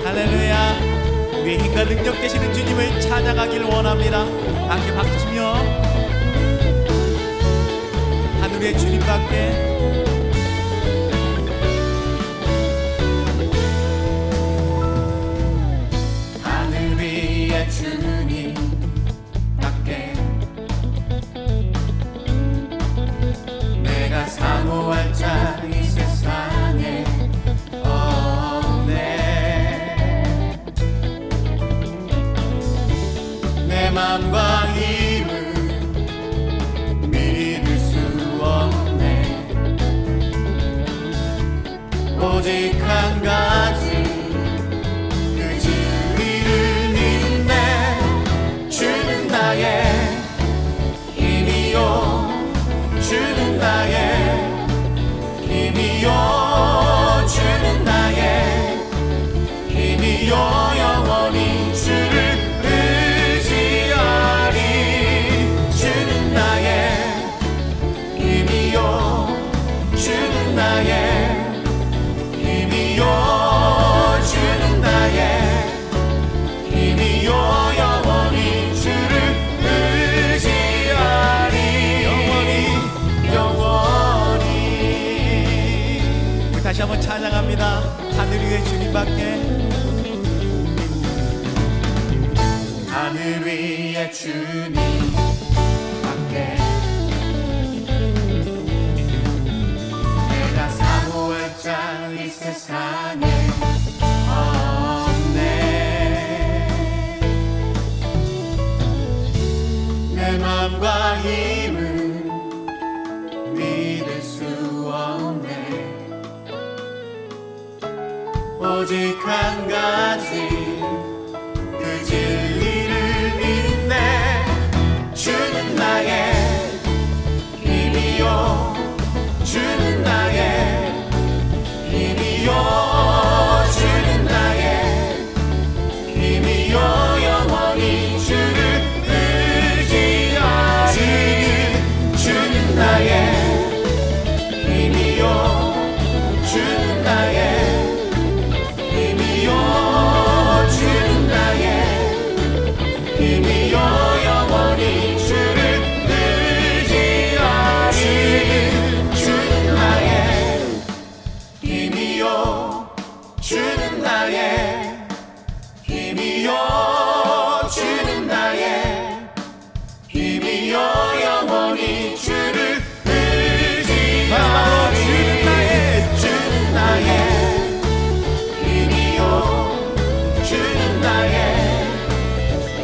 할렐루야. 우리의 힘과 능력 되시는 주님을 찬양하길 원합니다. 함께 박수치며 하늘의 주님밖에 하늘 위의 주님밖에 내가 사모할 자 이 세상에 내 맘과 힘을 믿을 수 없네. 오직 한 가지 그 진리를 믿네. 주는 나의 힘이요, 주는 나의 힘이요, 주는 나의 힘이요. 영원히 주를 주는 나의 힘이요, 주는 나의 힘이요. 영원히 주를 의지하리. 영원히. 우리 다시 한번 찬양합니다. 하늘 위의 주님밖에, 하늘 위의 주님밖에 이 세상에 없네. 내 맘과 힘을 믿을 수 없네. 오직 한 가지 그 진리를 믿네. 주는 나의 힘이요, 주는 나의 힘이요, 주는 나의 힘이요. 영원히 주를 의지하리. 주는 나의 힘이요, 주는 나의 힘이요, 주는 나의 힘이요. 영원히 주를 의지하리. 주는 나의 힘이요, 주는 나의 힘이요, 주는 나의 힘이요. 영원히 주를 의지하리. 주는 나의 힘이요, 주는 나의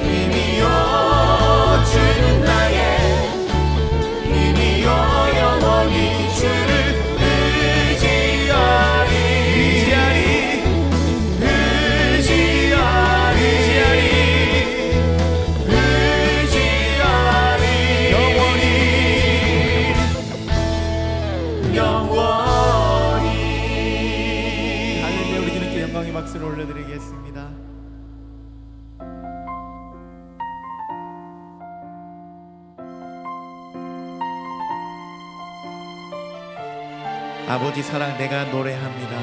힘이요, 주는 나의 힘이요. 영원히 주를 박수를 올려드리겠습니다. 아버지 사랑 내가 노래합니다.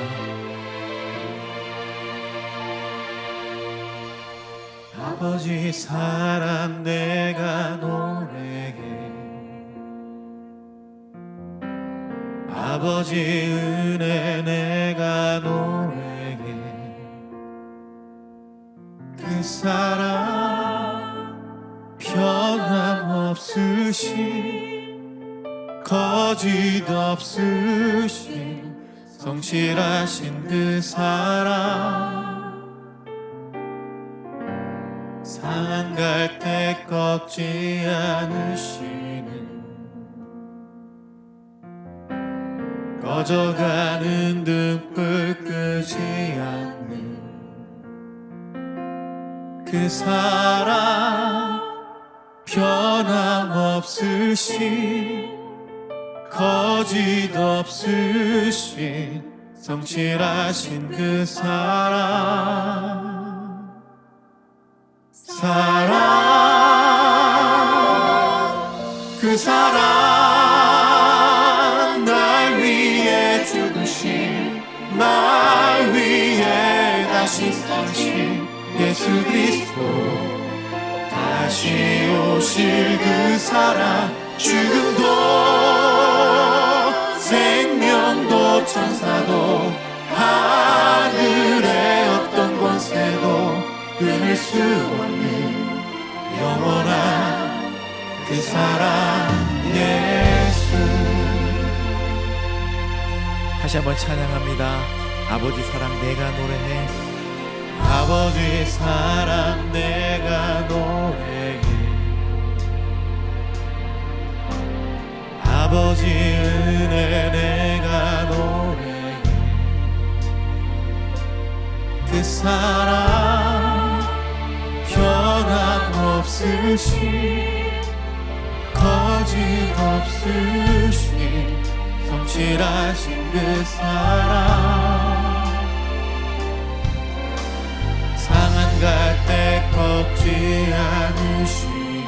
아버지 사랑 내가 노래해. 아버지 은혜 내가 노래해. 그 사랑 변함없으신 거짓 없으신 성실하신 그 사랑 상한 갈 때 꺾지 않으시는 꺼져가는 등불 끄지 않는 그 사랑 변함없으신 거짓 없으신 성실하신 그 사랑 그 사랑 날 위해 죽으신 날 위해 다시 사신 예수 그리스도 다시 오실 그 사랑 죽음도 생명도 천사도 하늘의 어떤 권세도 끊을 수 없는 영원한 그 사랑 예수. 다시 한번 찬양합니다. 아버지 사랑 내가 노래해 아버지 사랑 내가 노래해 아버지 은혜 내가 노래해 그 사랑 변함없으신 거짓 없으신 성실하신 그 사랑 상한 갈 때 꺾지 않으시는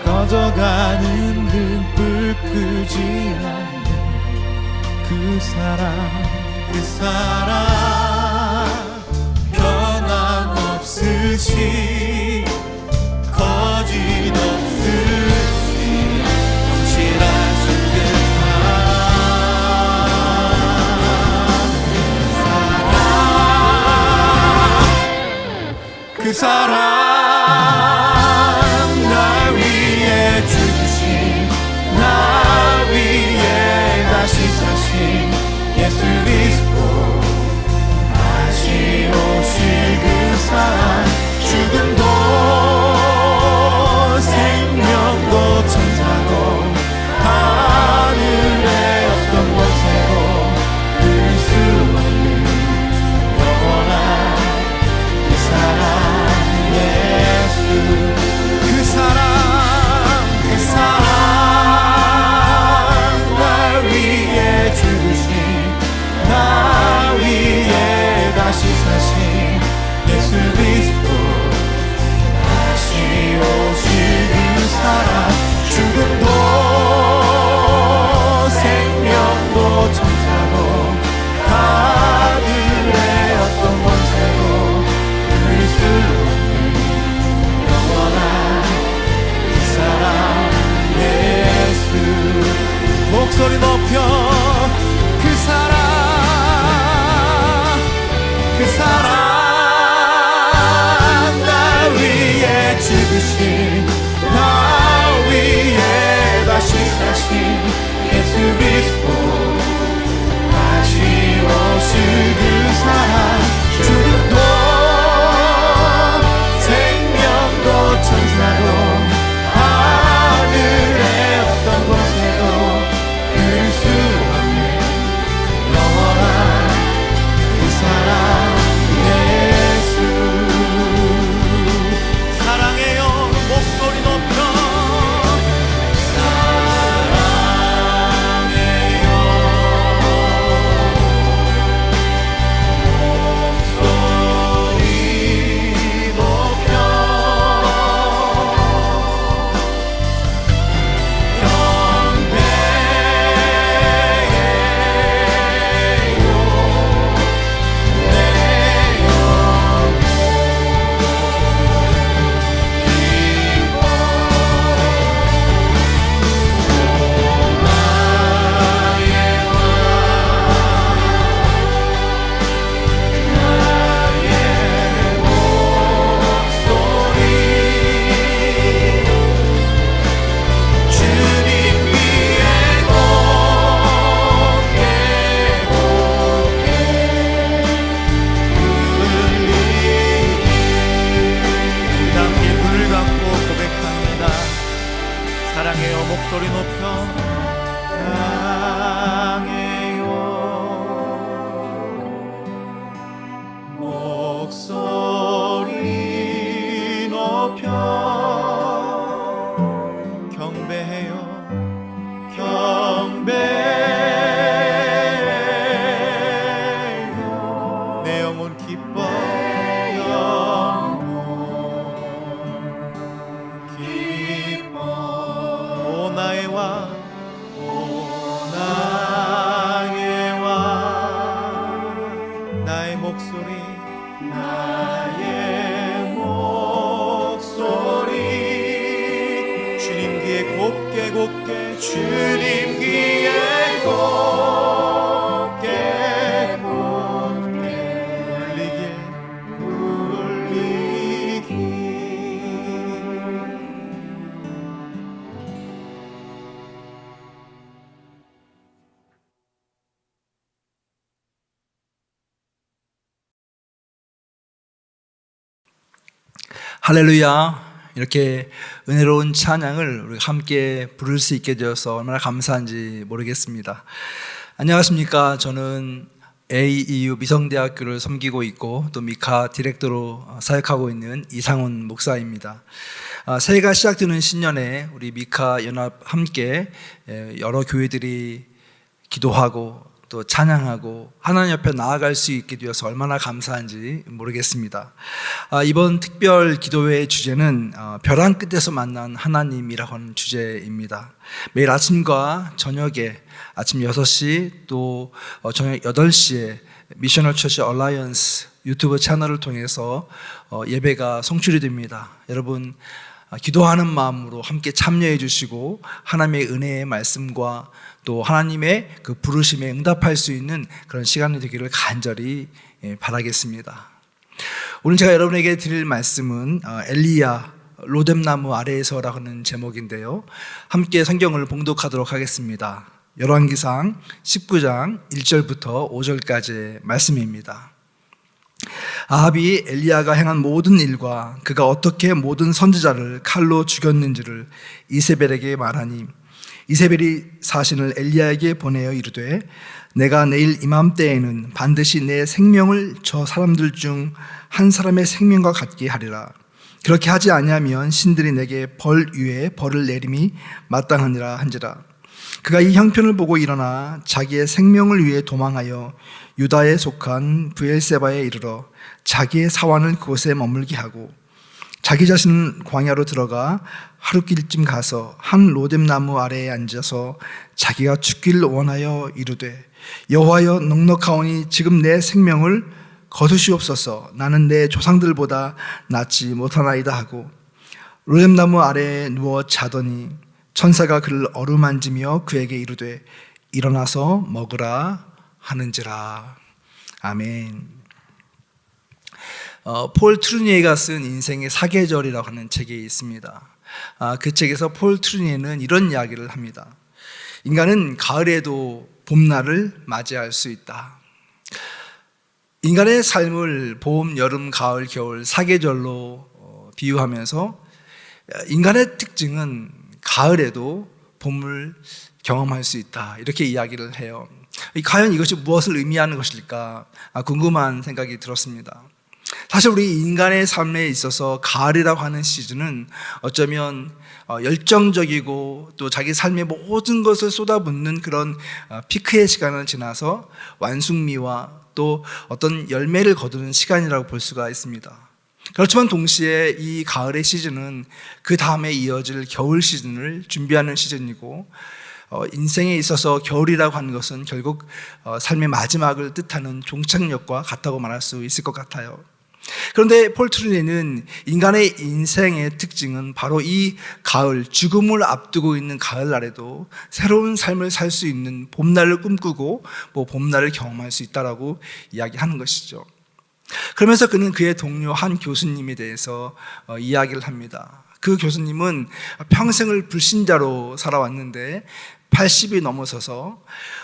꺼져가는 등불 끄지 않는 그 사랑 변함없으신 거짓 없으신 성실하신 그 사랑 날 위해 죽으신 날 위해 다시 사신 예수 그리스도 다시 오실 그 사랑 죽음도 생명도 천사도 하늘의 어떤 권세도 끊을 수 없는 영원한 그 사랑 예수 그 사랑 날 위해 죽으신 날 위해 다시 사신 예수 그리스도 다시 오실 그 사랑 죽음도 생명도 천사도 하늘의 어떤 권세도 끊을 수 없는 영원한 그 사랑 예수 목소리 높여 그 사랑 날 위해 죽으신 날 위해 다시 사신 예수 그리스도 다시 오실 그 사랑 죽음도 생명도 천사도 하늘의 어떤 권세도 끊을 수 없는 영원한 그 사랑 예수 사랑해요 목소리 높여 사랑 목소리 높여 향해요. 목소리 높여 경배해요. 경배해요. 내 영혼 기뻐. 나의 목소리 주님 귀에 곱게 곱게 주님 귀에 곱게 곱게 울리길 할렐루야. 이렇게 은혜로운 찬양을 우리가 함께 부를 수 있게 되어서 얼마나 감사한지 모르겠습니다. 안녕하십니까. 저는 AEU 미성대학교를 섬기고 있고 또 미카 디렉터로 사역하고 있는 이상훈 목사입니다. 새해가 시작되는 신년에 우리 미카 연합 함께 여러 교회들이 기도하고 또 찬양하고 하나님 옆에 나아갈 수 있게 되어서 얼마나 감사한지 모르겠습니다. 이번 특별 기도회의 주제는 벼랑 끝에서 만난 하나님이라고 하는 주제입니다. 매일 아침과 저녁에 아침 6시 또 저녁 8시에 미셔널 처치 얼라이언스 유튜브 채널을 통해서 예배가 송출이 됩니다. 여러분 기도하는 마음으로 함께 참여해 주시고 하나님의 은혜의 말씀과 또 하나님의 그 부르심에 응답할 수 있는 그런 시간이 되기를 간절히 바라겠습니다. 오늘 제가 여러분에게 드릴 말씀은 엘리야 로뎀나무 아래에서라고 하는 제목인데요. 함께 성경을 봉독하도록 하겠습니다. 열왕기상 19장 1절부터 5절까지의 말씀입니다. 아합이 엘리야가 행한 모든 일과 그가 어떻게 모든 선지자를 칼로 죽였는지를 이세벨에게 말하니 이세벨이 사신을 엘리야에게 보내어 이르되 내가 내일 이맘때에는 반드시 내 생명을 저 사람들 중 한 사람의 생명과 같게 하리라. 그렇게 하지 아니하면 신들이 내게 벌 위에 벌을 내림이 마땅하니라 한지라. 그가 이 형편을 보고 일어나 자기의 생명을 위해 도망하여 유다에 속한 브엘세바에 이르러 자기의 사환을 그곳에 머물게 하고 자기 자신은 광야로 들어가 하룻길쯤 가서 한 로뎀나무 아래에 앉아서 자기가 죽기를 원하여 이르되 여호와여 넉넉하오니 지금 내 생명을 거두시옵소서. 나는 내 조상들보다 낫지 못하나이다 하고 로뎀나무 아래에 누워 자더니 천사가 그를 어루만지며 그에게 이르되 일어나서 먹으라 하는지라. 아멘. 폴 트루니에가 쓴 인생의 사계절이라고 하는 책이 있습니다. 그 책에서 폴 트루니에는 이런 이야기를 합니다. 인간은 가을에도 봄날을 맞이할 수 있다. 인간의 삶을 봄, 여름, 가을, 겨울 사계절로 비유하면서 인간의 특징은 가을에도 봄을 경험할 수 있다, 이렇게 이야기를 해요. 과연 이것이 무엇을 의미하는 것일까 궁금한 생각이 들었습니다. 사실 우리 인간의 삶에 있어서 가을이라고 하는 시즌은 어쩌면 열정적이고 또 자기 삶의 모든 것을 쏟아붓는 그런 피크의 시간을 지나서 완숙미와 또 어떤 열매를 거두는 시간이라고 볼 수가 있습니다. 그렇지만 동시에 이 가을의 시즌은 그 다음에 이어질 겨울 시즌을 준비하는 시즌이고 인생에 있어서 겨울이라고 하는 것은 결국 삶의 마지막을 뜻하는 종착역과 같다고 말할 수 있을 것 같아요. 그런데 폴 트루니에는 인간의 인생의 특징은 바로 이 가을, 죽음을 앞두고 있는 가을날에도 새로운 삶을 살 수 있는 봄날을 꿈꾸고 봄날을 경험할 수 있다라고 이야기하는 것이죠. 그러면서 그는 그의 동료 한 교수님에 대해서 이야기를 합니다. 그 교수님은 평생을 불신자로 살아왔는데 80이 넘어서서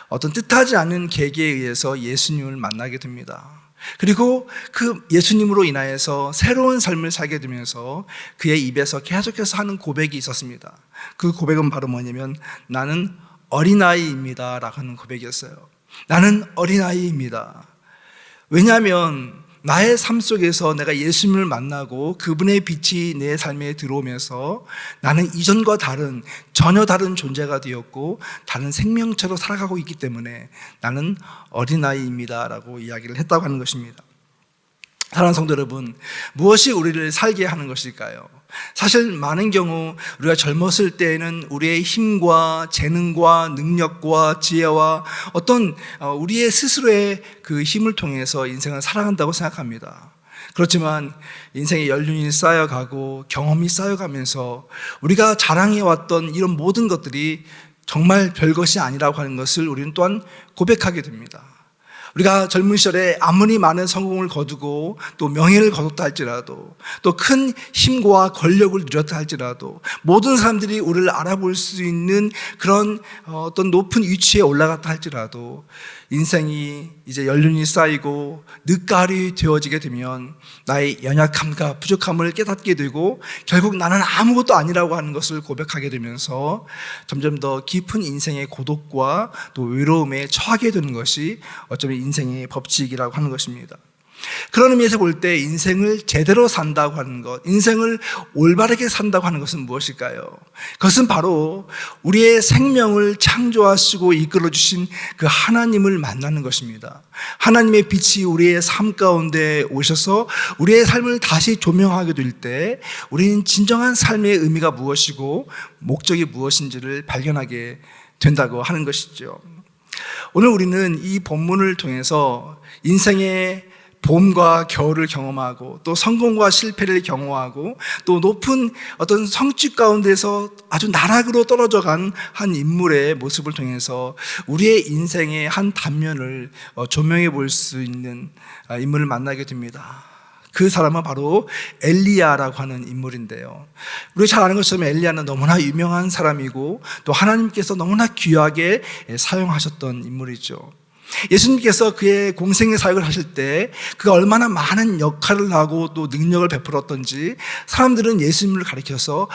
어떤 뜻하지 않은 계기에 의해서 예수님을 만나게 됩니다. 그리고 그 예수님으로 인하여서 새로운 삶을 살게 되면서 그의 입에서 계속해서 하는 고백이 있었습니다. 그 고백은 바로 뭐냐면 나는 어린아이입니다 라고 하는 고백이었어요. 나는 어린아이입니다. 왜냐하면 나의 삶 속에서 내가 예수님을 만나고 그분의 빛이 내 삶에 들어오면서 나는 이전과 다른 전혀 다른 존재가 되었고 다른 생명체로 살아가고 있기 때문에 나는 어린아이입니다 라고 이야기를 했다고 하는 것입니다. 사랑하는 성도 여러분, 무엇이 우리를 살게 하는 것일까요? 사실 많은 경우 우리가 젊었을 때에는 우리의 힘과 재능과 능력과 지혜와 어떤 우리의 스스로의 그 힘을 통해서 인생을 살아간다고 생각합니다. 그렇지만 인생의 연륜이 쌓여가고 경험이 쌓여가면서 우리가 자랑해왔던 이런 모든 것들이 정말 별것이 아니라고 하는 것을 우리는 또한 고백하게 됩니다. 우리가 젊은 시절에 아무리 많은 성공을 거두고 또 명예를 거뒀다 할지라도 또 큰 힘과 권력을 누렸다 할지라도 모든 사람들이 우리를 알아볼 수 있는 그런 어떤 높은 위치에 올라갔다 할지라도 인생이 이제 연륜이 쌓이고 늦가을이 되어지게 되면 나의 연약함과 부족함을 깨닫게 되고 결국 나는 아무것도 아니라고 하는 것을 고백하게 되면서 점점 더 깊은 인생의 고독과 또 외로움에 처하게 되는 것이 어쩌면 인생의 법칙이라고 하는 것입니다. 그런 의미에서 볼 때 인생을 제대로 산다고 하는 것, 인생을 올바르게 산다고 하는 것은 무엇일까요? 그것은 바로 우리의 생명을 창조하시고 이끌어주신 그 하나님을 만나는 것입니다. 하나님의 빛이 우리의 삶 가운데 오셔서 우리의 삶을 다시 조명하게 될 때 우리는 진정한 삶의 의미가 무엇이고 목적이 무엇인지를 발견하게 된다고 하는 것이죠. 오늘 우리는 이 본문을 통해서 인생의 봄과 겨울을 경험하고 또 성공과 실패를 경험하고 또 높은 어떤 성취 가운데서 아주 나락으로 떨어져 간 한 인물의 모습을 통해서 우리의 인생의 한 단면을 조명해 볼 수 있는 인물을 만나게 됩니다. 그 사람은 바로 엘리야라고 하는 인물인데요. 우리가 잘 아는 것처럼 엘리야는 너무나 유명한 사람이고 또 하나님께서 너무나 귀하게 사용하셨던 인물이죠. 예수님께서 그의 공생의 사역을 하실 때 그가 얼마나 많은 역할을 하고 또 능력을 베풀었던지 사람들은 예수님을 가리켜서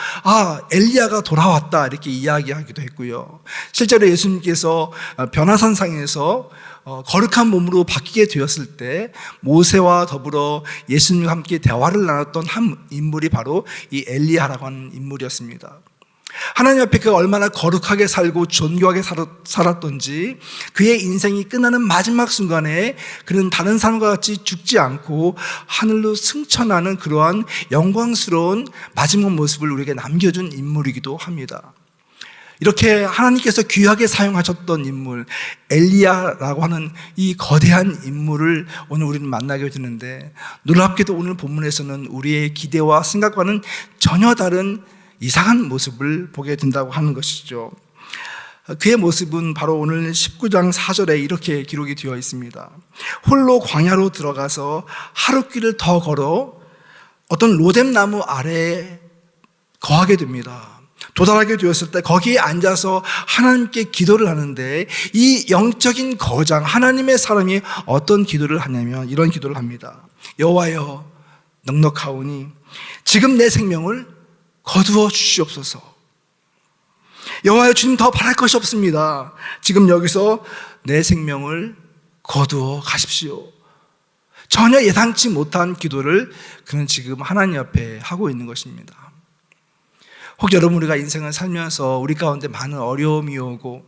엘리야가 돌아왔다 이렇게 이야기하기도 했고요. 실제로 예수님께서 변화산상에서 거룩한 몸으로 바뀌게 되었을 때 모세와 더불어 예수님과 함께 대화를 나눴던 한 인물이 바로 이 엘리야라고 하는 인물이었습니다. 하나님 앞에 그가 얼마나 거룩하게 살고 존귀하게 살았던지 그의 인생이 끝나는 마지막 순간에 그는 다른 사람과 같이 죽지 않고 하늘로 승천하는 그러한 영광스러운 마지막 모습을 우리에게 남겨준 인물이기도 합니다. 이렇게 하나님께서 귀하게 사용하셨던 인물 엘리야라고 하는 이 거대한 인물을 오늘 우리는 만나게 되는데 놀랍게도 오늘 본문에서는 우리의 기대와 생각과는 전혀 다른 이상한 모습을 보게 된다고 하는 것이죠. 그의 모습은 바로 오늘 19장 4절에 이렇게 기록이 되어 있습니다. 홀로 광야로 들어가서 하룻길을 더 걸어 어떤 로뎀나무 아래에 거하게 됩니다. 도달하게 되었을 때 거기에 앉아서 하나님께 기도를 하는데 이 영적인 거장 하나님의 사람이 어떤 기도를 하냐면 이런 기도를 합니다. 여호와여 넉넉하오니 지금 내 생명을 거두어 주시옵소서. 여호와여 주님 더 바랄 것이 없습니다. 지금 여기서 내 생명을 거두어 가십시오. 전혀 예상치 못한 기도를 그는 지금 하나님 앞에 하고 있는 것입니다. 혹 여러분 우리가 인생을 살면서 우리 가운데 많은 어려움이 오고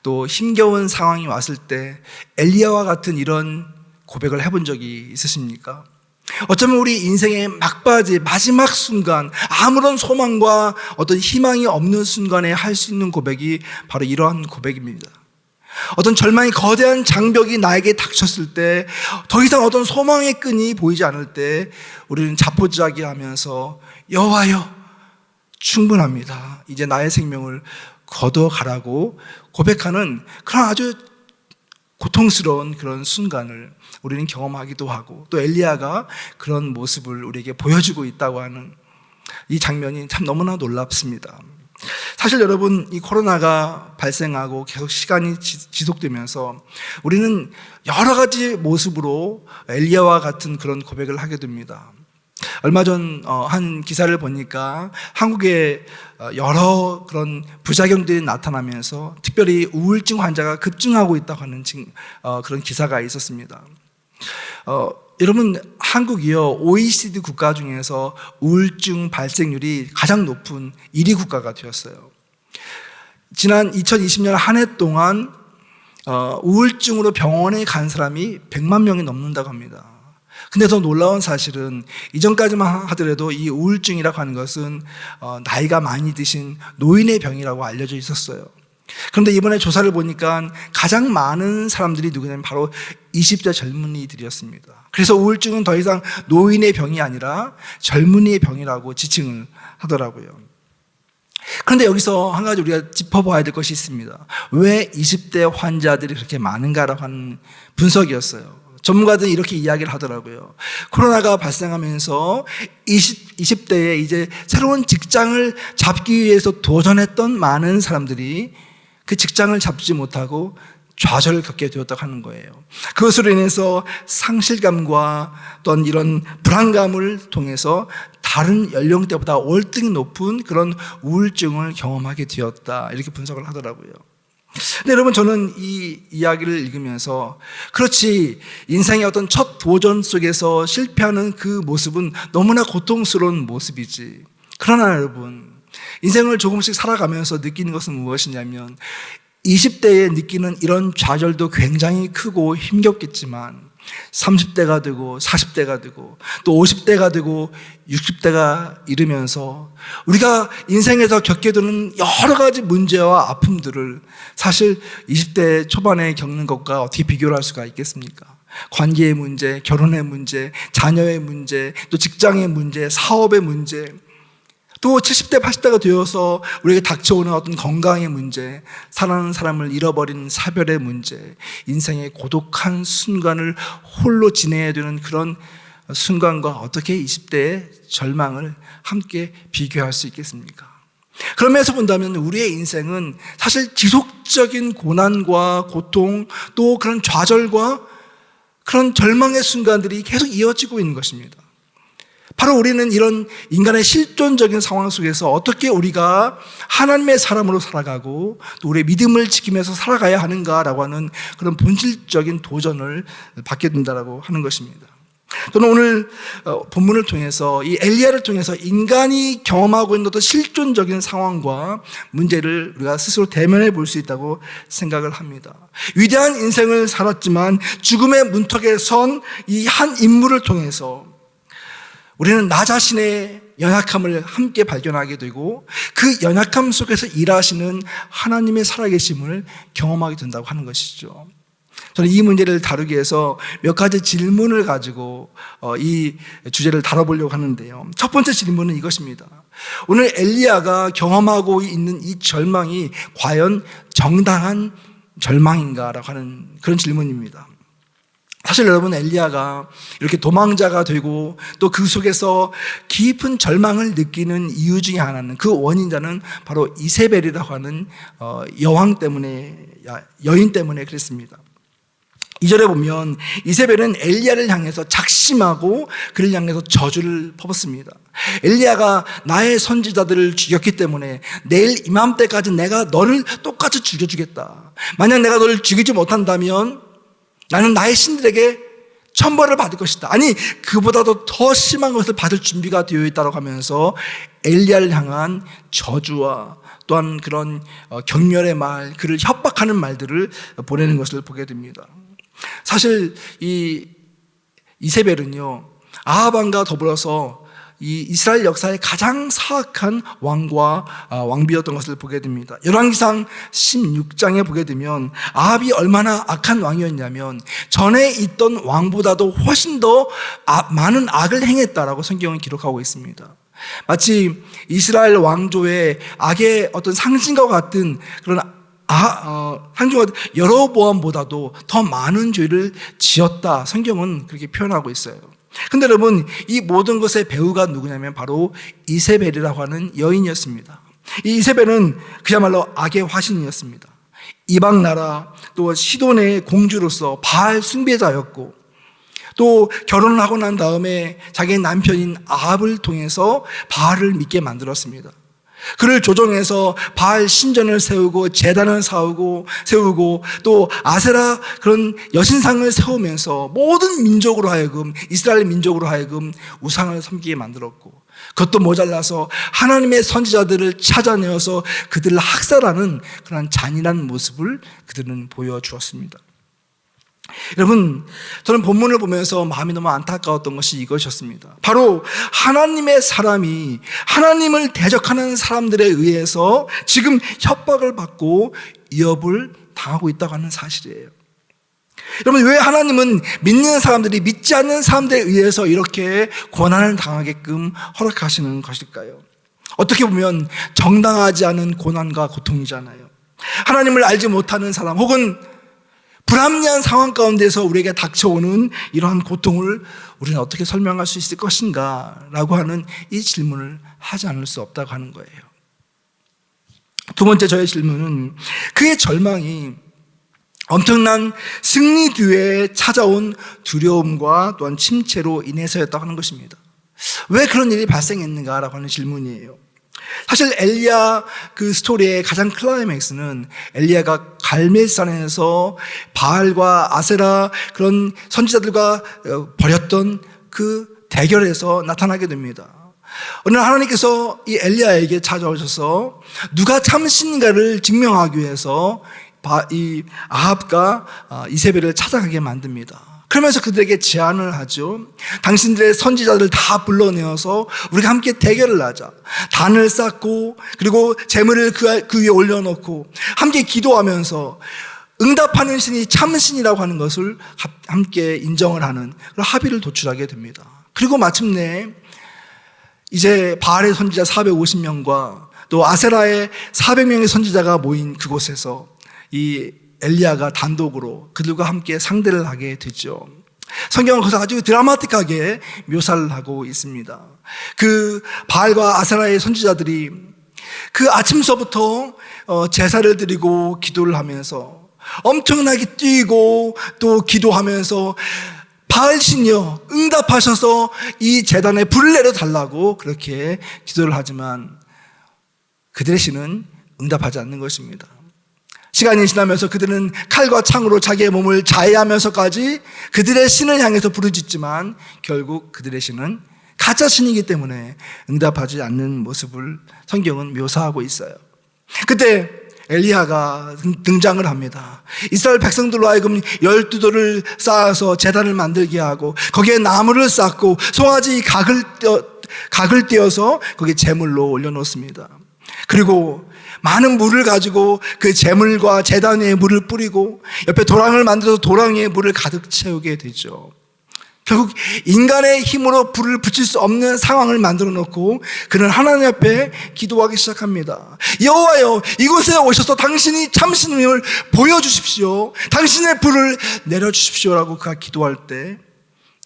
또 힘겨운 상황이 왔을 때 엘리야와 같은 이런 고백을 해본 적이 있으십니까? 어쩌면 우리 인생의 막바지 마지막 순간 아무런 소망과 어떤 희망이 없는 순간에 할 수 있는 고백이 바로 이러한 고백입니다. 어떤 절망의 거대한 장벽이 나에게 닥쳤을 때 더 이상 어떤 소망의 끈이 보이지 않을 때 우리는 자포자기하면서 여호와여 충분합니다. 이제 나의 생명을 거둬가라고 고백하는 그런 아주 고통스러운 그런 순간을 우리는 경험하기도 하고 또 엘리야가 그런 모습을 우리에게 보여주고 있다고 하는 이 장면이 참 너무나 놀랍습니다. 사실 여러분, 이 코로나가 발생하고 계속 시간이 지속되면서 우리는 여러 가지 모습으로 엘리야와 같은 그런 고백을 하게 됩니다. 얼마 전 한 기사를 보니까 한국에 여러 그런 부작용들이 나타나면서 특별히 우울증 환자가 급증하고 있다고 하는 그런 기사가 있었습니다. 여러분, 한국이요, OECD 국가 중에서 우울증 발생률이 가장 높은 1위 국가가 되었어요. 지난 2020년 한 해 동안 우울증으로 병원에 간 사람이 100만 명이 넘는다고 합니다. 근데 더 놀라운 사실은 이전까지만 하더라도 이 우울증이라고 하는 것은 나이가 많이 드신 노인의 병이라고 알려져 있었어요. 그런데 이번에 조사를 보니까 가장 많은 사람들이 누구냐면 바로 20대 젊은이들이었습니다. 그래서 우울증은 더 이상 노인의 병이 아니라 젊은이의 병이라고 지칭을 하더라고요. 그런데 여기서 한 가지 우리가 짚어봐야 될 것이 있습니다. 왜 20대 환자들이 그렇게 많은가라고 하는 분석이었어요. 전문가들은 이렇게 이야기를 하더라고요. 코로나가 발생하면서 20대에 이제 새로운 직장을 잡기 위해서 도전했던 많은 사람들이 그 직장을 잡지 못하고 좌절을 겪게 되었다고 하는 거예요. 그것으로 인해서 상실감과 또는 이런 불안감을 통해서 다른 연령대보다 월등히 높은 그런 우울증을 경험하게 되었다, 이렇게 분석을 하더라고요. 근데 여러분, 저는 이 이야기를 읽으면서 그렇지, 인생의 어떤 첫 도전 속에서 실패하는 그 모습은 너무나 고통스러운 모습이지. 그러나 여러분, 인생을 조금씩 살아가면서 느끼는 것은 무엇이냐면 20대에 느끼는 이런 좌절도 굉장히 크고 힘겹겠지만 30대가 되고 40대가 되고 또 50대가 되고 60대가 이르면서 우리가 인생에서 겪게 되는 여러 가지 문제와 아픔들을 사실 20대 초반에 겪는 것과 어떻게 비교를 할 수가 있겠습니까? 관계의 문제, 결혼의 문제, 자녀의 문제, 또 직장의 문제, 사업의 문제, 또 70대, 80대가 되어서 우리에게 닥쳐오는 어떤 건강의 문제, 사랑하는 사람을 잃어버린 사별의 문제, 인생의 고독한 순간을 홀로 지내야 되는 그런 순간과 어떻게 20대의 절망을 함께 비교할 수 있겠습니까? 그런 면에서 본다면 우리의 인생은 사실 지속적인 고난과 고통, 또 그런 좌절과 그런 절망의 순간들이 계속 이어지고 있는 것입니다. 바로 우리는 이런 인간의 실존적인 상황 속에서 어떻게 우리가 하나님의 사람으로 살아가고 또 우리의 믿음을 지키면서 살아가야 하는가라고 하는 그런 본질적인 도전을 받게 된다라고 하는 것입니다. 저는 오늘 본문을 통해서 이 엘리야를 통해서 인간이 경험하고 있는 어떤 실존적인 상황과 문제를 우리가 스스로 대면해 볼 수 있다고 생각을 합니다. 위대한 인생을 살았지만 죽음의 문턱에 선 이 한 인물을 통해서 우리는 나 자신의 연약함을 함께 발견하게 되고 그 연약함 속에서 일하시는 하나님의 살아계심을 경험하게 된다고 하는 것이죠. 저는 이 문제를 다루기 위해서 몇 가지 질문을 가지고 이 주제를 다뤄보려고 하는데요. 첫 번째 질문은 이것입니다. 오늘 엘리야가 경험하고 있는 이 절망이 과연 정당한 절망인가라고 하는 그런 질문입니다. 사실 여러분, 엘리야가 이렇게 도망자가 되고 또 그 속에서 깊은 절망을 느끼는 이유 중에 하나는, 그 원인자는 바로 이세벨이라고 하는 여인 때문에 그랬습니다. 2절에 보면 이세벨은 엘리야를 향해서 작심하고 그를 향해서 저주를 퍼붓습니다. 엘리야가 나의 선지자들을 죽였기 때문에 내일 이맘때까지 내가 너를 똑같이 죽여주겠다. 만약 내가 너를 죽이지 못한다면 나는 나의 신들에게 천벌을 받을 것이다. 아니, 그보다도 더 심한 것을 받을 준비가 되어 있다고 하면서 엘리야를 향한 저주와 또한 그런 경멸의 말, 그를 협박하는 말들을 보내는 것을 보게 됩니다. 사실 이 이세벨은요, 아합 왕과 더불어서 이 이스라엘 역사의 가장 사악한 왕비였던 것을 보게 됩니다. 열왕기상 16장에 보게 되면 아합이 얼마나 악한 왕이었냐면 전에 있던 왕보다도 훨씬 더 많은 악을 행했다라고 성경은 기록하고 있습니다. 마치 이스라엘 왕조의 악의 어떤 상징과 같은 그런 상징과 여로보암보다도 더 많은 죄를 지었다, 성경은 그렇게 표현하고 있어요. 근데 여러분, 이 모든 것의 배우가 누구냐면 바로 이세벨이라고 하는 여인이었습니다. 이 이세벨은 그야말로 악의 화신이었습니다. 이방 나라 또 시돈의 공주로서 바알 숭배자였고, 또 결혼을 하고 난 다음에 자기 남편인 아합을 통해서 바알을 믿게 만들었습니다. 그를 조종해서 바알 신전을 세우고 제단을 세우고 또 아세라 그런 여신상을 세우면서 모든 민족으로 하여금, 이스라엘 민족으로 하여금 우상을 섬기게 만들었고, 그것도 모자라서 하나님의 선지자들을 찾아내어서 그들을 학살하는 그런 잔인한 모습을 그들은 보여주었습니다. 여러분, 저는 본문을 보면서 마음이 너무 안타까웠던 것이 이것이었습니다. 바로 하나님의 사람이 하나님을 대적하는 사람들에 의해서 지금 협박을 받고 위협을 당하고 있다고 하는 사실이에요. 여러분, 왜 하나님은 믿는 사람들이 믿지 않는 사람들에 의해서 이렇게 고난을 당하게끔 허락하시는 것일까요? 어떻게 보면 정당하지 않은 고난과 고통이잖아요. 하나님을 알지 못하는 사람, 혹은 불합리한 상황 가운데서 우리에게 닥쳐오는 이러한 고통을 우리는 어떻게 설명할 수 있을 것인가 라고 하는 이 질문을 하지 않을 수 없다고 하는 거예요. 두 번째 저의 질문은 그의 절망이 엄청난 승리 뒤에 찾아온 두려움과 또한 침체로 인해서였다고 하는 것입니다. 왜 그런 일이 발생했는가라고 하는 질문이에요. 사실 엘리야 그 스토리의 가장 클라이맥스는 엘리야가 갈멜산에서 바알과 아세라 그런 선지자들과 벌였던 그 대결에서 나타나게 됩니다. 어느 날 하나님께서 이 엘리야에게 찾아오셔서 누가 참신인가를 증명하기 위해서 이 아합과 이세벨을 찾아가게 만듭니다. 그러면서 그들에게 제안을 하죠. 당신들의 선지자들 다 불러내어서 우리가 함께 대결을 하자. 단을 쌓고 그리고 재물을 그 위에 올려놓고 함께 기도하면서 응답하는 신이 참신이라고 하는 것을 함께 인정을 하는 그런 합의를 도출하게 됩니다. 그리고 마침내 이제 바알의 선지자 450명과 또 아세라의 400명의 선지자가 모인 그곳에서 이 엘리야가 단독으로 그들과 함께 상대를 하게 되죠. 성경은 거기서 아주 드라마틱하게 묘사를 하고 있습니다. 그 바알과 아세라의 선지자들이 그 아침서부터 제사를 드리고 기도를 하면서 엄청나게 뛰고 또 기도하면서 바알신이여 응답하셔서 이 제단에 불을 내려달라고 그렇게 기도를 하지만 그들의 신은 응답하지 않는 것입니다. 시간이 지나면서 그들은 칼과 창으로 자기의 몸을 자해하면서까지 그들의 신을 향해서 부르짖지만 결국 그들의 신은 가짜 신이기 때문에 응답하지 않는 모습을 성경은 묘사하고 있어요. 그때 엘리야가 등장을 합니다. 이스라엘 백성들로 하여금 12돌을 쌓아서 제단을 만들게 하고 거기에 나무를 쌓고 송아지 각을 떼어서 거기에 제물로 올려놓습니다. 그리고 많은 물을 가지고 그 제물과 제단 위에 물을 뿌리고 옆에 도랑을 만들어서 도랑 위에 물을 가득 채우게 되죠. 결국 인간의 힘으로 불을 붙일 수 없는 상황을 만들어 놓고 그는 하나님 앞에 기도하기 시작합니다. 여호와여, 이곳에 오셔서 당신이 참신임을 보여주십시오. 당신의 불을 내려주십시오라고 그가 기도할 때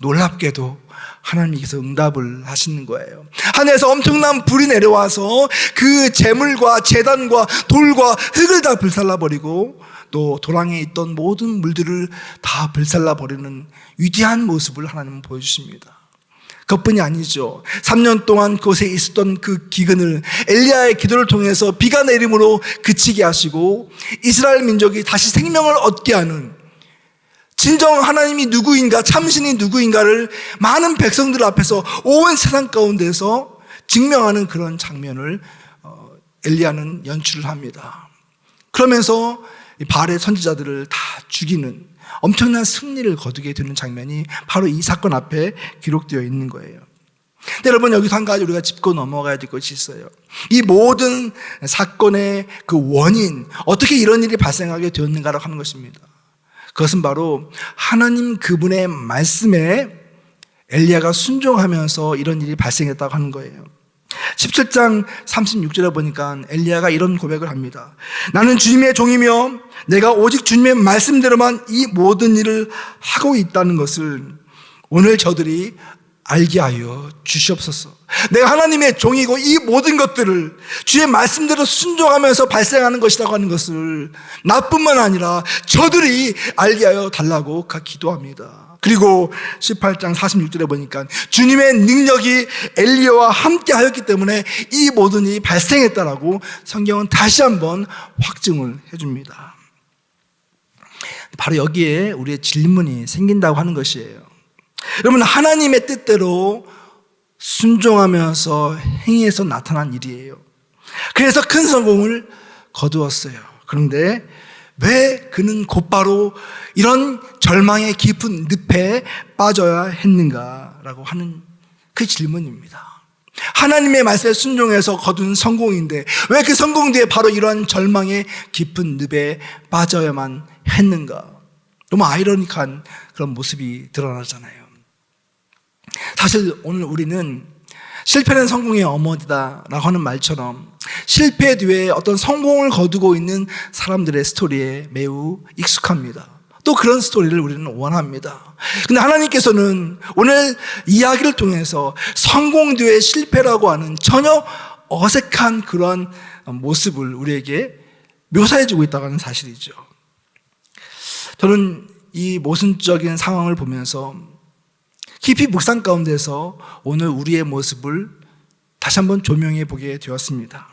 놀랍게도 하나님께서 응답을 하시는 거예요. 하늘에서 엄청난 불이 내려와서 그 제물과 제단과 돌과 흙을 다 불살라버리고 또 도랑에 있던 모든 물들을 다 불살라버리는 위대한 모습을 하나님은 보여주십니다. 그것뿐이 아니죠. 3년 동안 그곳에 있었던 그 기근을 엘리야의 기도를 통해서 비가 내림으로 그치게 하시고 이스라엘 민족이 다시 생명을 얻게 하는, 진정 하나님이 누구인가, 참신이 누구인가를 많은 백성들 앞에서 온 세상 가운데서 증명하는 그런 장면을 엘리야는 연출을 합니다. 그러면서 바알의 선지자들을 다 죽이는 엄청난 승리를 거두게 되는 장면이 바로 이 사건 앞에 기록되어 있는 거예요. 근데 여러분, 여기서 한 가지 우리가 짚고 넘어가야 될 것이 있어요. 이 모든 사건의 그 원인, 어떻게 이런 일이 발생하게 되었는가라고 하는 것입니다. 그것은 바로 하나님 그분의 말씀에 엘리야가 순종하면서 이런 일이 발생했다고 하는 거예요. 17장 36절에 보니까 엘리야가 이런 고백을 합니다. 나는 주님의 종이며 내가 오직 주님의 말씀대로만 이 모든 일을 하고 있다는 것을 오늘 저들이 알게 하여 주시옵소서. 내가 하나님의 종이고 이 모든 것들을 주의 말씀대로 순종하면서 발생하는 것이라고 하는 것을 나뿐만 아니라 저들이 알게 하여 달라고 기도합니다. 그리고 18장 46절에 보니까 주님의 능력이 엘리야와 함께 하였기 때문에 이 모든 일이 발생했다라고 성경은 다시 한번 확증을 해줍니다. 바로 여기에 우리의 질문이 생긴다고 하는 것이에요. 여러분, 하나님의 뜻대로 순종하면서 행위에서 나타난 일이에요. 그래서 큰 성공을 거두었어요. 그런데 왜 그는 곧바로 이런 절망의 깊은 늪에 빠져야 했는가라고 하는 그 질문입니다. 하나님의 말씀에 순종해서 거둔 성공인데 왜 그 성공 뒤에 바로 이러한 절망의 깊은 늪에 빠져야만 했는가? 너무 아이러니한 그런 모습이 드러나잖아요. 사실 오늘 우리는 실패는 성공의 어머니다라고 하는 말처럼 실패 뒤에 어떤 성공을 거두고 있는 사람들의 스토리에 매우 익숙합니다. 또 그런 스토리를 우리는 원합니다. 근데 하나님께서는 오늘 이야기를 통해서 성공 뒤에 실패라고 하는 전혀 어색한 그런 모습을 우리에게 묘사해주고 있다고 하는 사실이죠. 저는 이 모순적인 상황을 보면서 깊이 묵상 가운데서 오늘 우리의 모습을 다시 한번 조명해 보게 되었습니다.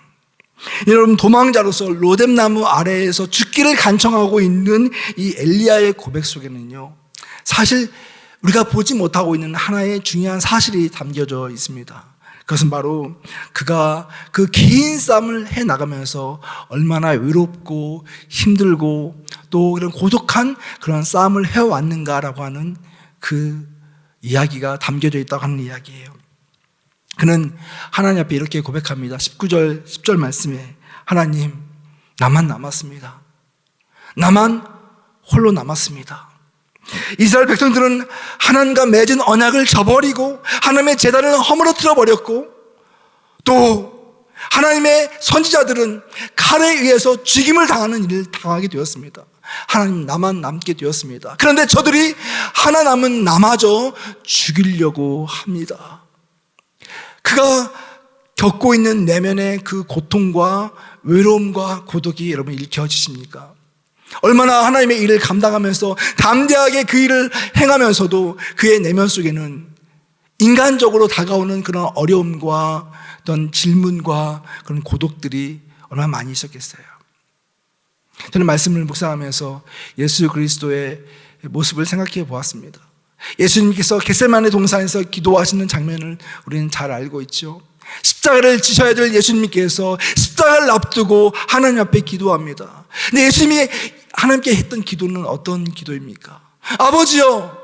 여러분, 도망자로서 로뎀나무 아래에서 죽기를 간청하고 있는 이 엘리야의 고백 속에는요, 사실 우리가 보지 못하고 있는 하나의 중요한 사실이 담겨져 있습니다. 그것은 바로 그가 그 긴 싸움을 해나가면서 얼마나 외롭고 힘들고 또 이런 고독한 그런 싸움을 해왔는가라고 하는 그 이야기가 담겨져 있다고 하는 이야기예요. 그는 하나님 앞에 이렇게 고백합니다. 19절, 10절 말씀에 하나님, 나만 남았습니다. 나만 홀로 남았습니다. 이스라엘 백성들은 하나님과 맺은 언약을 저버리고 하나님의 제단을 허물어뜨려 버렸고 또 하나님의 선지자들은 칼에 의해서 죽임을 당하는 일을 당하게 되었습니다. 하나님, 나만 남게 되었습니다. 그런데 저들이 하나 남은 나마저 죽이려고 합니다. 그가 겪고 있는 내면의 그 고통과 외로움과 고독이 여러분 일깨워지십니까? 얼마나 하나님의 일을 감당하면서 담대하게 그 일을 행하면서도 그의 내면 속에는 인간적으로 다가오는 그런 어려움과 어떤 질문과 그런 고독들이 얼마나 많이 있었겠어요. 저는 말씀을 묵상하면서 예수 그리스도의 모습을 생각해 보았습니다. 예수님께서 겟세마네 동산에서 기도하시는 장면을 우리는 잘 알고 있죠. 십자가를 지셔야 될 예수님께서 십자가를 앞두고 하나님 앞에 기도합니다. 근데 예수님이 하나님께 했던 기도는 어떤 기도입니까? 아버지여,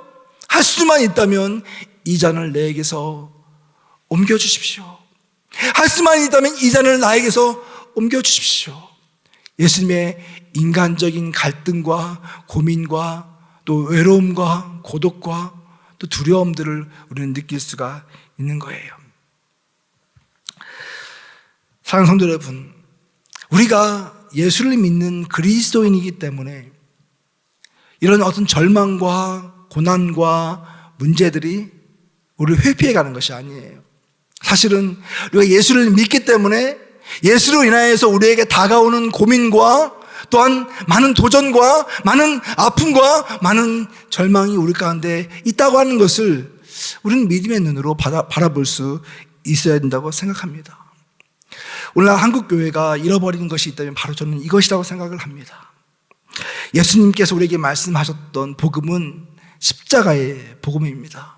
할 수만 있다면 이 잔을 내게서 옮겨주십시오. 할 수만 있다면 이 잔을 나에게서 옮겨주십시오. 예수님의 인간적인 갈등과 고민과 또 외로움과 고독과 또 두려움들을 우리는 느낄 수가 있는 거예요. 사랑하는 성도 여러분, 우리가 예수를 믿는 그리스도인이기 때문에 이런 어떤 절망과 고난과 문제들이 우리를 회피해가는 것이 아니에요. 사실은 우리가 예수를 믿기 때문에 예수로 인하여서 우리에게 다가오는 고민과 또한 많은 도전과 많은 아픔과 많은 절망이 우리 가운데 있다고 하는 것을 우리는 믿음의 눈으로 바라볼 수 있어야 된다고 생각합니다. 오늘날 한국교회가 잃어버리는 것이 있다면 바로 저는 이것이라고 생각을 합니다. 예수님께서 우리에게 말씀하셨던 복음은 십자가의 복음입니다.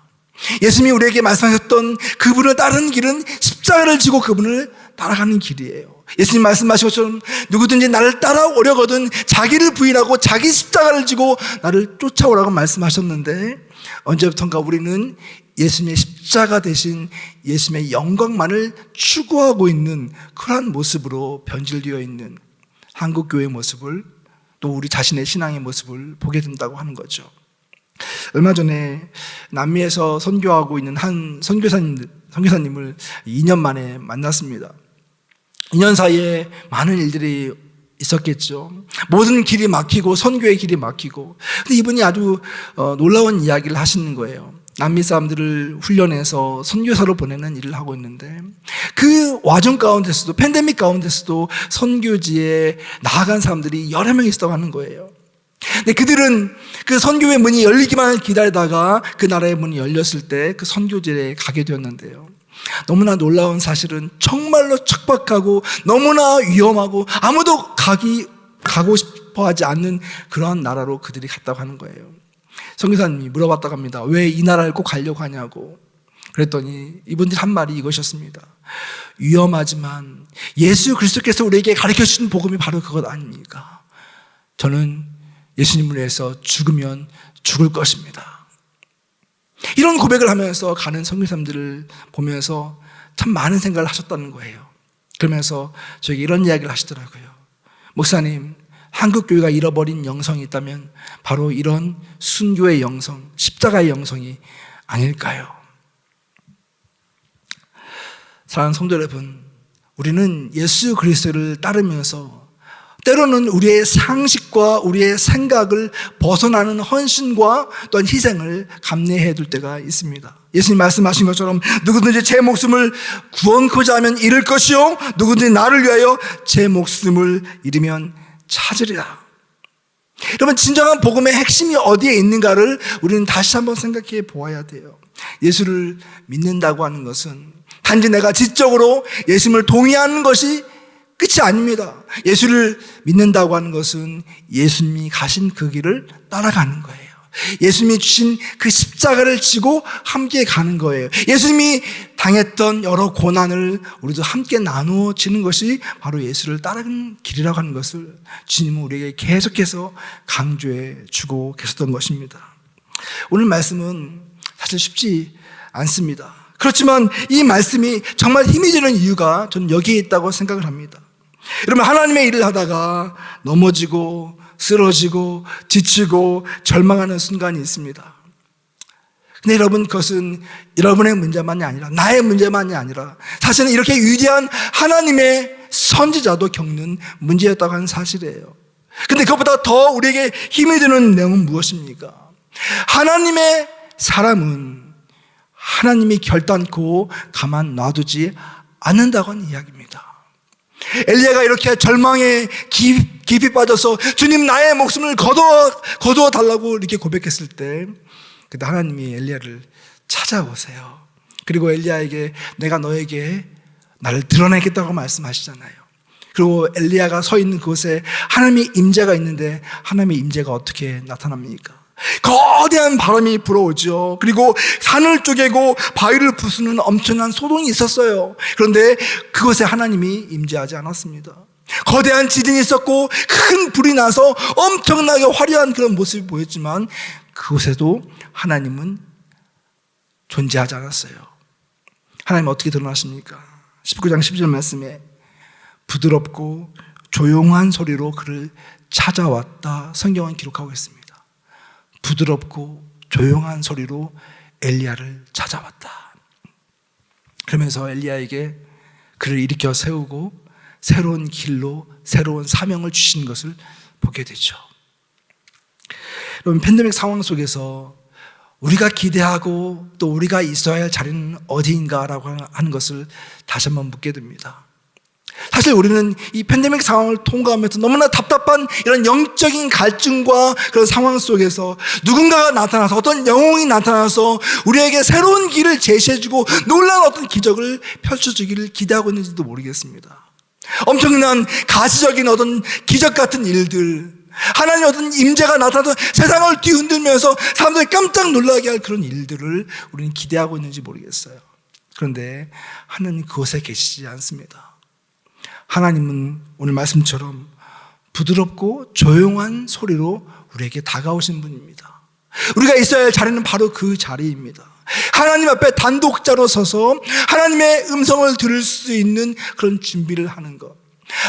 예수님이 우리에게 말씀하셨던 그분을 따르는 길은 십자가를 지고 그분을 따라가는 길이에요. 예수님 말씀하신 것처럼 누구든지 나를 따라오려거든 자기를 부인하고 자기 십자가를 지고 나를 쫓아오라고 말씀하셨는데 언제부턴가 우리는 예수님의 십자가 대신 예수님의 영광만을 추구하고 있는 그러한 모습으로 변질되어 있는 한국교회의 모습을 또 우리 자신의 신앙의 모습을 보게 된다고 하는 거죠. 얼마 전에 남미에서 선교하고 있는 한 선교사님을 2년 만에 만났습니다. 2년 사이에 많은 일들이 있었겠죠. 모든 길이 막히고 선교의 길이 막히고, 근데 이분이 아주 놀라운 이야기를 하시는 거예요. 남미 사람들을 훈련해서 선교사로 보내는 일을 하고 있는데 그 와중 가운데서도 팬데믹 가운데서도 선교지에 나아간 사람들이 여러 명 있었다고 하는 거예요. 근데 그들은 그 선교의 문이 열리기만 기다리다가 그 나라의 문이 열렸을 때 그 선교지에 가게 되었는데요. 너무나 놀라운 사실은 정말로 척박하고 너무나 위험하고 아무도 가고 싶어 하지 않는 그러한 나라로 그들이 갔다고 하는 거예요. 선교사님이 물어봤다고 합니다. 왜 이 나라를 꼭 가려고 하냐고. 그랬더니 이분들이 한 말이 이것이었습니다. 위험하지만 예수 그리스도께서 우리에게 가르쳐주신 복음이 바로 그것 아닙니까? 저는 예수님을 위해서 죽으면 죽을 것입니다. 이런 고백을 하면서 가는 선교사님들을 보면서 참 많은 생각을 하셨다는 거예요. 그러면서 저에게 이런 이야기를 하시더라고요. 목사님, 한국 교회가 잃어버린 영성이 있다면 바로 이런 순교의 영성, 십자가의 영성이 아닐까요? 사랑하는 성도 여러분, 우리는 예수 그리스도를 따르면서 때로는 우리의 상식과 우리의 생각을 벗어나는 헌신과 또한 희생을 감내해야 될 때가 있습니다. 예수님 말씀하신 것처럼 누구든지 제 목숨을 구원코자 하면 잃을 것이요 누구든지 나를 위하여 제 목숨을 잃으면 찾으리라. 여러분, 진정한 복음의 핵심이 어디에 있는가를 우리는 다시 한번 생각해 보아야 돼요. 예수를 믿는다고 하는 것은 단지 내가 지적으로 예수님을 동의하는 것이 끝이 아닙니다. 예수를 믿는다고 하는 것은 예수님이 가신 그 길을 따라가는 거예요. 예수님이 주신 그 십자가를 지고 함께 가는 거예요. 예수님이 당했던 여러 고난을 우리도 함께 나누어지는 것이 바로 예수를 따르는 길이라고 하는 것을 주님은 우리에게 계속해서 강조해 주고 계셨던 것입니다. 오늘 말씀은 사실 쉽지 않습니다. 그렇지만 이 말씀이 정말 힘이 되는 이유가 저는 여기에 있다고 생각을 합니다. 여러분, 하나님의 일을 하다가 넘어지고 쓰러지고 지치고 절망하는 순간이 있습니다. 근데 여러분, 그것은 여러분의 문제만이 아니라 나의 문제만이 아니라 사실은 이렇게 위대한 하나님의 선지자도 겪는 문제였다고 하는 사실이에요. 근데 그것보다 더 우리에게 힘이 되는 내용은 무엇입니까? 하나님의 사람은 하나님이 결단코 가만 놔두지 않는다고 하는 이야기입니다. 엘리야가 이렇게 절망에 깊이 빠져서 주님 나의 목숨을 거두어 달라고 이렇게 고백했을 때 그때 하나님이 엘리야를 찾아오세요. 그리고 엘리야에게 내가 너에게 나를 드러내겠다고 말씀하시잖아요. 그리고 엘리야가 서 있는 그곳에 하나님의 임재가 있는데 하나님의 임재가 어떻게 나타납니까? 거대한 바람이 불어오죠. 그리고 산을 쪼개고 바위를 부수는 엄청난 소동이 있었어요. 그런데 그곳에 하나님이 임재하지 않았습니다. 거대한 지진이 있었고 큰 불이 나서 엄청나게 화려한 그런 모습이 보였지만 그곳에도 하나님은 존재하지 않았어요. 하나님은 어떻게 드러나십니까? 19장 12절 말씀에 부드럽고 조용한 소리로 그를 찾아왔다, 성경은 기록하고 있습니다. 부드럽고 조용한 소리로 엘리야를 찾아왔다. 그러면서 엘리야에게 그를 일으켜 세우고 새로운 길로 새로운 사명을 주신 것을 보게 되죠. 여러분, 팬데믹 상황 속에서 우리가 기대하고 또 우리가 있어야 할 자리는 어디인가라고 하는 것을 다시 한번 묻게 됩니다. 사실 우리는 이 팬데믹 상황을 통과하면서 너무나 답답한 이런 영적인 갈증과 그런 상황 속에서 누군가가 나타나서 어떤 영웅이 나타나서 우리에게 새로운 길을 제시해주고 놀라운 어떤 기적을 펼쳐주기를 기대하고 있는지도 모르겠습니다. 엄청난 가시적인 어떤 기적 같은 일들, 하나님의 어떤 임재가 나타나서 세상을 뒤흔들면서 사람들이 깜짝 놀라게 할 그런 일들을 우리는 기대하고 있는지 모르겠어요. 그런데 하나님 그곳에 계시지 않습니다. 하나님은 오늘 말씀처럼 부드럽고 조용한 소리로 우리에게 다가오신 분입니다. 우리가 있어야 할 자리는 바로 그 자리입니다. 하나님 앞에 단독자로 서서 하나님의 음성을 들을 수 있는 그런 준비를 하는 것.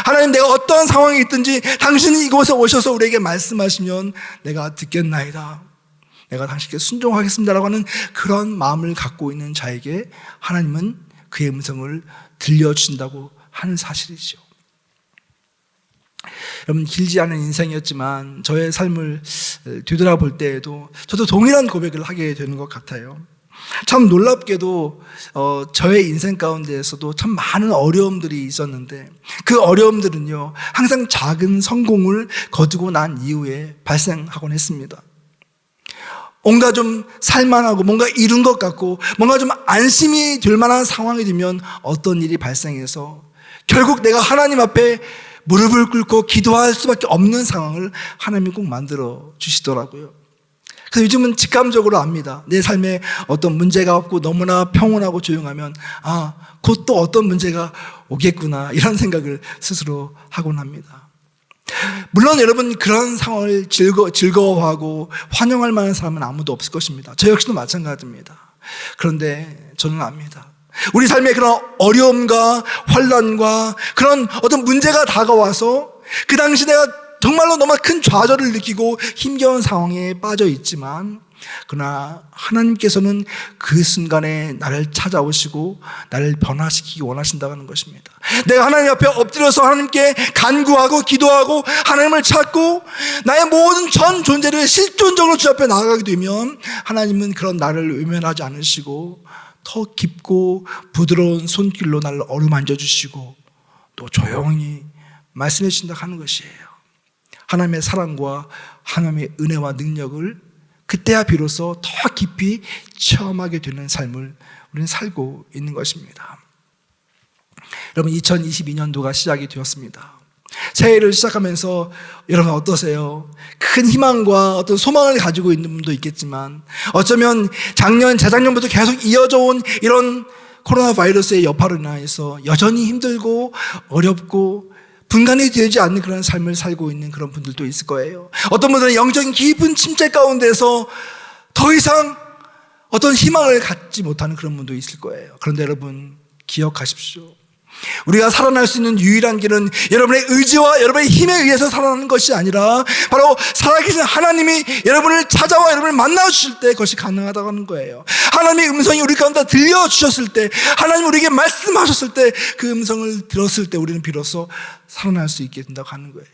하나님, 내가 어떠한 상황이 있든지 당신이 이곳에 오셔서 우리에게 말씀하시면 내가 듣겠나이다, 내가 당신께 순종하겠습니다라고 하는 그런 마음을 갖고 있는 자에게 하나님은 그의 음성을 들려주신다고 하는 사실이죠. 여러분, 길지 않은 인생이었지만 저의 삶을 뒤돌아볼 때에도 저도 동일한 고백을 하게 되는 것 같아요. 참 놀랍게도 저의 인생 가운데에서도 참 많은 어려움들이 있었는데 그 어려움들은요 항상 작은 성공을 거두고 난 이후에 발생하곤 했습니다. 뭔가 좀 살만하고 뭔가 이룬 것 같고 뭔가 좀 안심이 될 만한 상황이 되면 어떤 일이 발생해서 결국 내가 하나님 앞에 무릎을 꿇고 기도할 수밖에 없는 상황을 하나님이 꼭 만들어 주시더라고요. 그래서 요즘은 직감적으로 압니다. 내 삶에 어떤 문제가 없고 너무나 평온하고 조용하면 곧 또 어떤 문제가 오겠구나 이런 생각을 스스로 하곤 합니다. 물론 여러분 그런 상황을 즐거워하고 환영할 만한 사람은 아무도 없을 것입니다. 저 역시도 마찬가지입니다. 그런데 저는 압니다. 우리 삶에 그런 어려움과 환난과 그런 어떤 문제가 다가와서 그 당시 내가 정말로 너무 큰 좌절을 느끼고 힘겨운 상황에 빠져 있지만 그러나 하나님께서는 그 순간에 나를 찾아오시고 나를 변화시키기 원하신다는 것입니다. 내가 하나님 앞에 엎드려서 하나님께 간구하고 기도하고 하나님을 찾고 나의 모든 전 존재를 실존적으로 주 앞에 나아가게 되면 하나님은 그런 나를 외면하지 않으시고 더 깊고 부드러운 손길로 나를 어루만져 주시고 또 조용히 말씀해 주신다 하는 것이에요. 하나님의 사랑과 하나님의 은혜와 능력을 그때야 비로소 더 깊이 체험하게 되는 삶을 우리는 살고 있는 것입니다. 여러분 2022년도가 시작이 되었습니다. 새해를 시작하면서 여러분 어떠세요? 큰 희망과 어떤 소망을 가지고 있는 분도 있겠지만 어쩌면 작년, 재작년부터 계속 이어져 온 이런 코로나 바이러스의 여파로 인해서 여전히 힘들고 어렵고 분간이 되지 않는 그런 삶을 살고 있는 그런 분들도 있을 거예요. 어떤 분들은 영적인 깊은 침체 가운데서 더 이상 어떤 희망을 갖지 못하는 그런 분도 있을 거예요. 그런데 여러분 기억하십시오. 우리가 살아날 수 있는 유일한 길은 여러분의 의지와 여러분의 힘에 의해서 살아나는 것이 아니라 바로 살아계신 하나님이 여러분을 찾아와 여러분을 만나주실 때 그것이 가능하다고 하는 거예요. 하나님의 음성이 우리 가운데 들려주셨을 때 하나님 우리에게 말씀하셨을 때 그 음성을 들었을 때 우리는 비로소 살아날 수 있게 된다고 하는 거예요.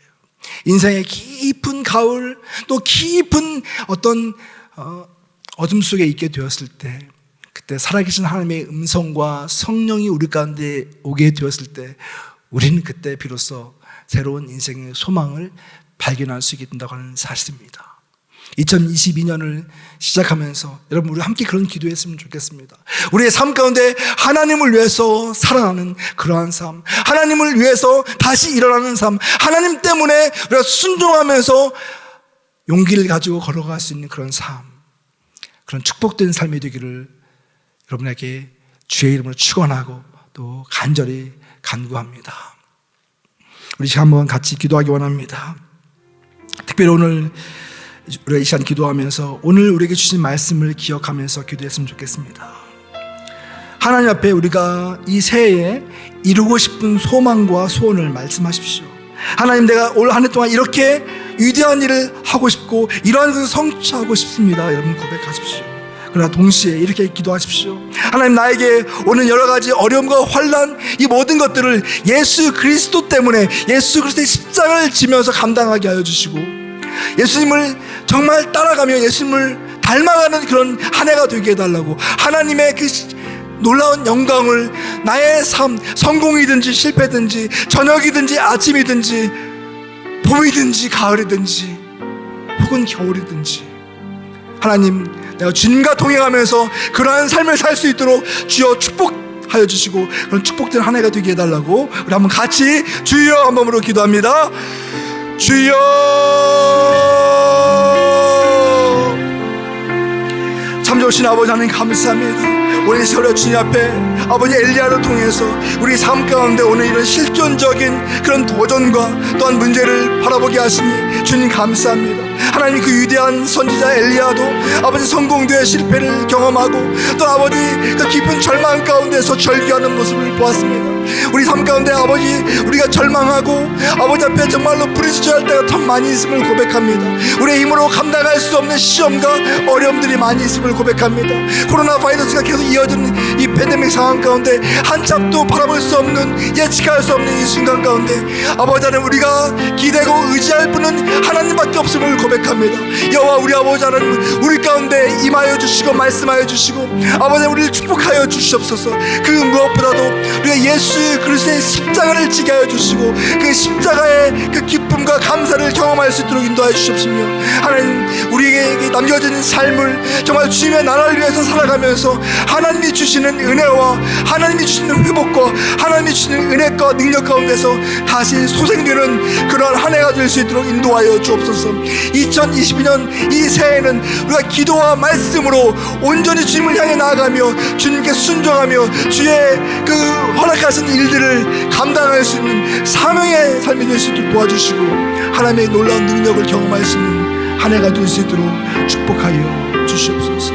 인생의 깊은 가을 또 깊은 어떤 어둠 속에 있게 되었을 때 그때 살아계신 하나님의 음성과 성령이 우리 가운데 오게 되었을 때 우리는 그때 비로소 새로운 인생의 소망을 발견할 수 있게 된다고 하는 사실입니다. 2022년을 시작하면서 여러분 우리 함께 그런 기도했으면 좋겠습니다. 우리의 삶 가운데 하나님을 위해서 살아나는 그러한 삶, 하나님을 위해서 다시 일어나는 삶, 하나님 때문에 우리가 순종하면서 용기를 가지고 걸어갈 수 있는 그런 삶, 그런 축복된 삶이 되기를 여러분에게 주의 이름으로 축원하고 또 간절히 간구합니다. 우리 지금 한번 같이 기도하기 원합니다. 특별히 오늘 우리가 이 시간 기도하면서 오늘 우리에게 주신 말씀을 기억하면서 기도했으면 좋겠습니다. 하나님 앞에 우리가 이 새해에 이루고 싶은 소망과 소원을 말씀하십시오. 하나님 내가 올 한 해 동안 이렇게 위대한 일을 하고 싶고 이러한 것을 성취하고 싶습니다. 여러분 고백하십시오. 그러나 동시에 이렇게 기도하십시오. 하나님 나에게 오는 여러 가지 어려움과 환난 이 모든 것들을 예수 그리스도 때문에 예수 그리스도의 십자가를 지면서 감당하게 하여 주시고 예수님을 정말 따라가며 예수님을 닮아가는 그런 한 해가 되게 해달라고 하나님의 그 놀라운 영광을 나의 삶 성공이든지 실패든지 저녁이든지 아침이든지 봄이든지 가을이든지 혹은 겨울이든지 하나님 내가 주님과 동행하면서 그러한 삶을 살 수 있도록 주여 축복하여 주시고 그런 축복된 한 해가 되게 해달라고 우리 한번 같이 주여 한 번으로 기도합니다. 주여 참 좋으신 아버지 하나님 감사합니다. 오늘 세월의 주님 앞에 아버지 엘리야를 통해서 우리 삶 가운데 오늘 이런 실존적인 그런 도전과 또한 문제를 바라보게 하시니 주님 감사합니다. 하나님 그 위대한 선지자 엘리야도 아버지 성공되어 실패를 경험하고 또 아버지 그 깊은 절망 가운데서 절규하는 모습을 보았습니다. 우리 삶 가운데 아버지 우리가 절망하고 아버지 앞에 정말로 부르짖어야 할 때가 참 많이 있음을 고백합니다. 우리의 힘으로 감당할 수 없는 시험과 어려움들이 많이 있음을 고백합니다. 코로나 바이러스가 계속 이어지는 이 팬데믹 상황 가운데 한참도 바라볼 수 없는 예측할 수 없는 이 순간 가운데 아버지 하나님 우리가 기대고 의지할 분은 하나님밖에 없음을 고백합니다. 고백합니다. 여호와 우리 아버지 하나님, 우리 가운데 임하여 주시고 말씀하여 주시고 아버지 우리를 축복하여 주시옵소서. 그 무엇보다도 우리가 예수 그리스도의 십자가를 지게 하여 주시고 그 십자가의 그 기쁨과 감사를 경험할 수 있도록 인도하여 주시옵시며, 하나님 우리에게 남겨진 삶을 정말 주님의 나라를 위해서 살아가면서 하나님이 주시는 은혜와 하나님이 주시는 회복과 하나님이 주시는 은혜과 능력 가운데서 다시 소생되는 그런 한 해가 될 수 있도록 인도하여 주옵소서. 2022년 이 새해에는 우리가 기도와 말씀으로 온전히 주님을 향해 나아가며 주님께 순종하며 주의 그 허락하신 일들을 감당할 수 있는 사명의 삶이 될 수 있도록 도와주시고 하나님의 놀라운 능력을 경험할 수 있는 한 해가 될 수 있도록 축복하여 주시옵소서.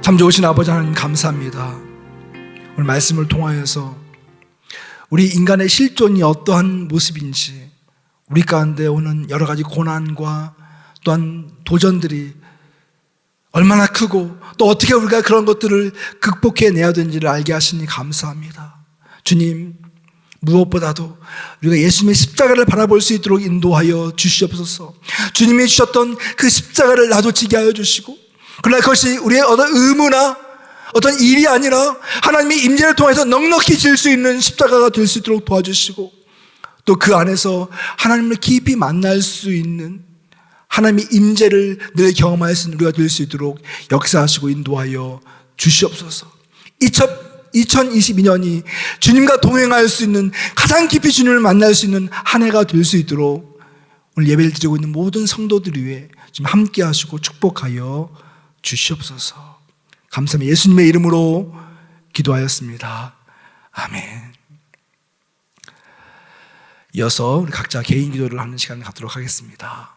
참 좋으신 아버지 하나님 감사합니다. 오늘 말씀을 통하여서 우리 인간의 실존이 어떠한 모습인지, 우리 가운데 오는 여러 가지 고난과 또한 도전들이 얼마나 크고 또 어떻게 우리가 그런 것들을 극복해내야 되는지를 알게 하시니 감사합니다. 주님, 무엇보다도 우리가 예수님의 십자가를 바라볼 수 있도록 인도하여 주시옵소서. 주님이 주셨던 그 십자가를 나도 지게 하여 주시고, 그러나 그것이 우리의 어떤 의무나 어떤 일이 아니라 하나님의 임재를 통해서 넉넉히 질 수 있는 십자가가 될 수 있도록 도와주시고, 또 그 안에서 하나님을 깊이 만날 수 있는 하나님의 임재를 늘 경험할 수 있는 우리가 될 수 있도록 역사하시고 인도하여 주시옵소서. 2022년이 주님과 동행할 수 있는, 가장 깊이 주님을 만날 수 있는 한 해가 될 수 있도록 오늘 예배를 드리고 있는 모든 성도들 위해 지금 함께 하시고 축복하여 주시옵소서. 감사합니다. 예수님의 이름으로 기도하였습니다. 아멘. 이어서 우리 각자 개인 기도를 하는 시간을 갖도록 하겠습니다.